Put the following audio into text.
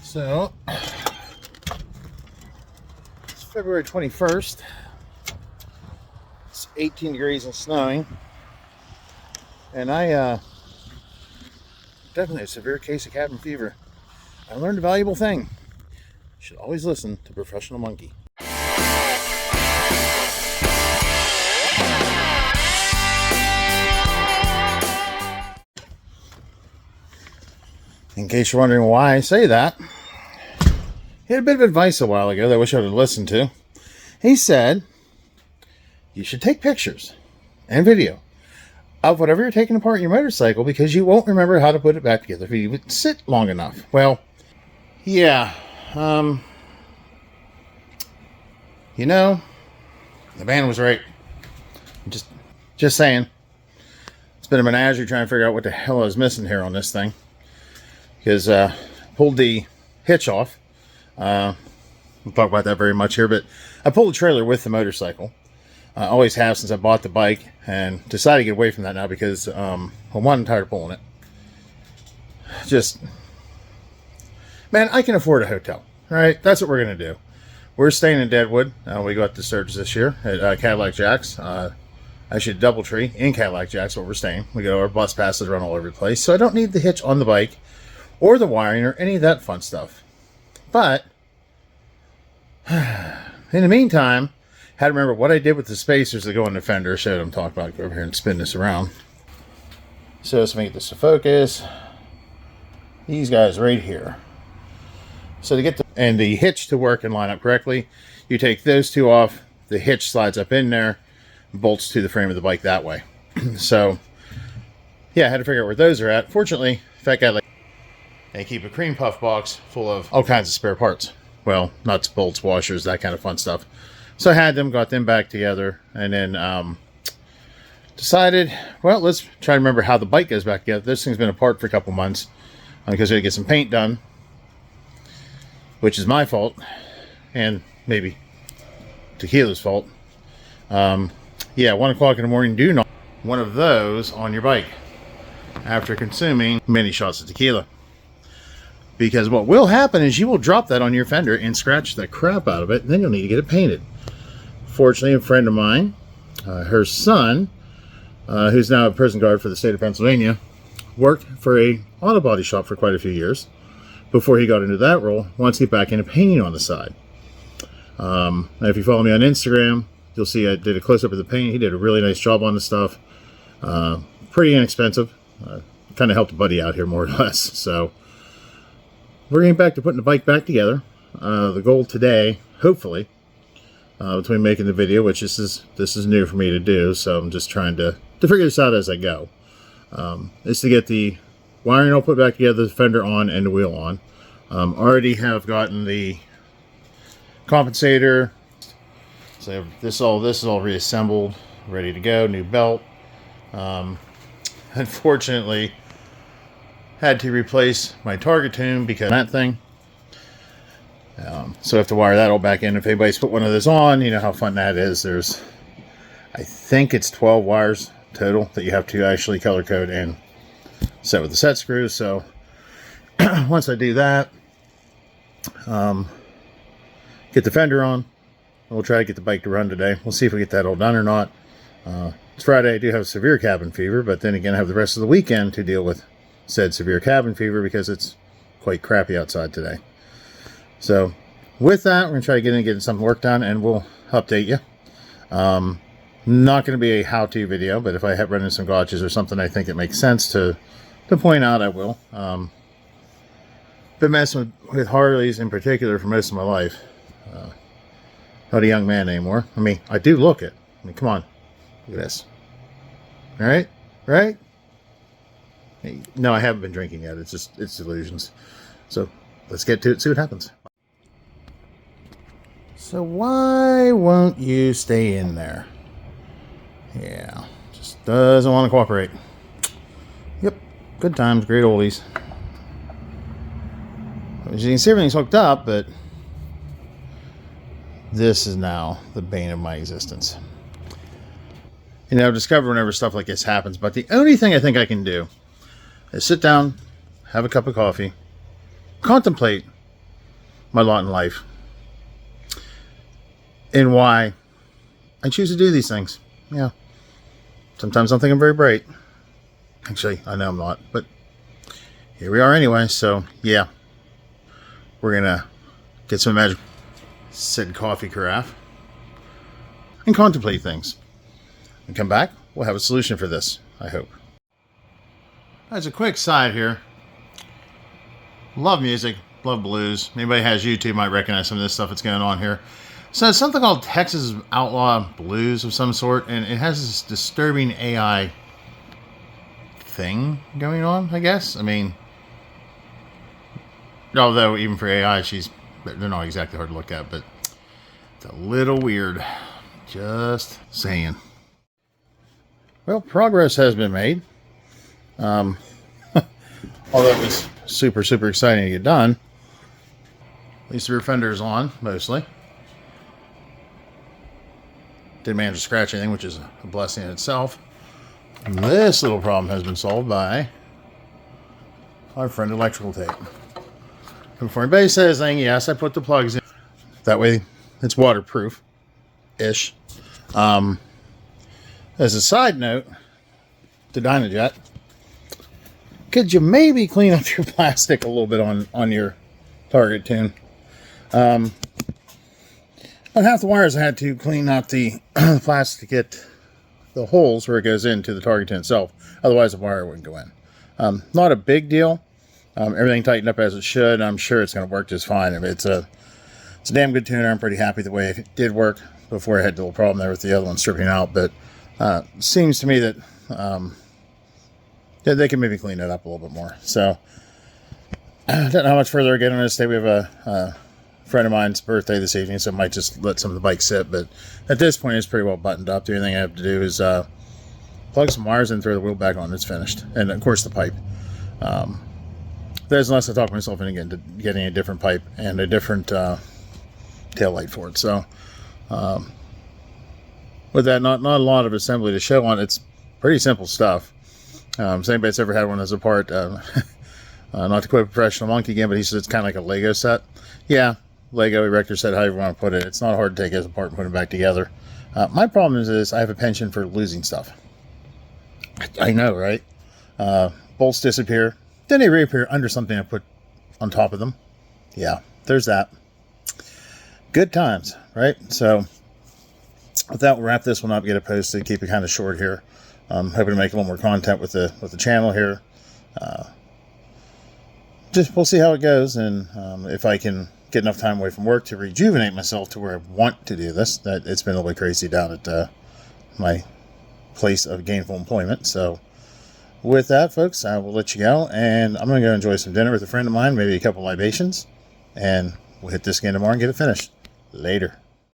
So, it's February 21st. It's 18 degrees and snowing. And I definitely have a severe case of cabin fever. I learned a valuable thing. You should always listen to Professional Monkey. In case you're wondering why I say that, he had a bit of advice a while ago that I wish I would have listened to. He said, you should take pictures and video of whatever you're taking apart in your motorcycle because you won't remember how to put it back together if you would sit long enough. Well, yeah, you know, the man was right. Just saying. It's been a menagerie trying to figure out what the hell I was missing here on this thing. Because pulled the hitch off. We'll talk about that very much here, but I pulled the trailer with the motorcycle. I always have since I bought the bike, and decided to get away from that now because, well, one, I'm tired of pulling it. Man, I can afford a hotel. All right, that's what we're going to do. We're staying in Deadwood. We got the Sturgis this year at Cadillac Jack's. Actually, Doubletree in Cadillac Jack's where we're staying. We got our bus passes run all over the place, so I don't need the hitch on the bike or the wiring or any of that fun stuff. But in the meantime, had to remember what I did with the spacers that go in the fender. I showed them, talk about, go over here and spin this around. So let's make this to focus. These guys right here. So to get the hitch to work and line up correctly, you take those two off. The hitch slides up in there, bolts to the frame of the bike that way. So yeah, I had to figure out where those are at. Fortunately, Fat Guy they keep a cream puff box full of all kinds of spare parts. Well, nuts, bolts, washers, that kind of fun stuff. So I had them, got them back together, and then decided, well, let's try to remember how the bike goes back together. This thing's been apart for a couple months because I had to get some paint done, which is my fault, and maybe Tequila's fault. Yeah, 1 o'clock in the morning, do not one of those on your bike after consuming many shots of tequila. Because what will happen is you will drop that on your fender and scratch the crap out of it, and then you'll need to get it painted. Fortunately, a friend of mine, her son, who's now a prison guard for the state of Pennsylvania, worked for a auto body shop for quite a few years. Before he got into that role, wants to get back into painting on the side. If you follow me on Instagram, you'll see I did a close-up of the paint. He did a really nice job on the stuff. Pretty inexpensive. Kind of helped a buddy out here more or less. So we're getting back to putting the bike back together. The goal today, hopefully, between making the video, which this is new for me to do, so I'm just trying to figure this out as I go, is to get the wiring all put back together, the fender on, and the wheel on. Already have gotten the compensator. So this is all reassembled, ready to go. New belt. Unfortunately, had to replace my target tune because of that thing. So I have to wire that all back in. If anybody's put one of those on, you know how fun that is. There's, I think it's 12 wires total that you have to actually color code and set with the set screws. So once I do that, get the fender on, we'll try to get the bike to run today. We'll see if we get that all done or not. It's Friday. I do have severe cabin fever, but then again I have the rest of the weekend to deal with said severe cabin fever because it's quite crappy outside today. So with that, we're going to try to get in and get some work done, and we'll update you. Not going to be a how-to video, but if I have run into some gotchas or something I think it makes sense to point out, I will. Been messing with Harleys in particular for most of my life. Not a young man anymore. I mean, I do look it. I mean, come on. Look at this. All right? Right? No, I haven't been drinking yet. It's illusions. So let's get to it, see what happens. So why won't you stay in there? Yeah, just doesn't want to cooperate. Yep, good times, great oldies. As you can see, everything's hooked up, but this is now the bane of my existence. You know, I've discovered whenever stuff like this happens, but the only thing I think I can do is sit down, have a cup of coffee, contemplate my lot in life and why I choose to do these things. Yeah. Sometimes I think I'm very bright. Actually, I know I'm not, but here we are anyway. So, yeah. We're going to get some magic, sit in coffee carafe, and contemplate things. And come back, we'll have a solution for this, I hope. As a quick side here, love music, love blues. Anybody has YouTube might recognize some of this stuff that's going on here. So it's something called Texas Outlaw Blues of some sort, and it has this disturbing AI thing going on, I guess. I mean, although even for AI, they're not exactly hard to look at, but it's a little weird. Just saying. Well, progress has been made. Although it was super, super exciting to get done. At least the rear fender is on, mostly. Didn't manage to scratch anything, which is a blessing in itself. And this little problem has been solved by our friend Electrical Tape. Before anybody says anything, yes, I put the plugs in. That way it's waterproof-ish. As a side note, to Dynajet, could you maybe clean up your plastic a little bit on your target tune? On half the wires I had to clean out the plastic to get the holes where it goes into the target tune itself. Otherwise the wire wouldn't go in. Not a big deal. Everything tightened up as it should. I'm sure it's going to work just fine. I mean, it's a damn good tuner. I'm pretty happy the way it did work before I had a little problem there with the other one stripping out. But seems to me that they can maybe clean it up a little bit more. So I don't know how much further I get on this day. We have a friend of mine's birthday this evening, so I might just let some of the bike sit. But at this point, it's pretty well buttoned up. The only thing I have to do is plug some wires in, throw the wheel back on. It's finished. And of course, the pipe. There's unless I talk myself into getting a different pipe and a different tail light for it. So with that, not a lot of assembly to show on. It's pretty simple stuff. So anybody that's ever had one as a part, not to quote Professional Monkey again, but he says it's kind of like a Lego set. Yeah, Lego erector set, however you want to put it. It's not hard to take it apart and put it back together. My problem is I have a penchant for losing stuff. I know, right? Bolts disappear. Then they reappear under something I put on top of them. Yeah, there's that. Good times, right? So with that, we'll wrap this one up, get it posted, keep it kind of short here. Hoping to make a little more content with the channel here. Just we'll see how it goes, and if I can get enough time away from work to rejuvenate myself to where I want to do this. That it's been a little bit crazy down at my place of gainful employment. So with that, folks, I will let you go, and I'm going to go enjoy some dinner with a friend of mine, maybe a couple libations, and we'll hit this again tomorrow and get it finished. Later.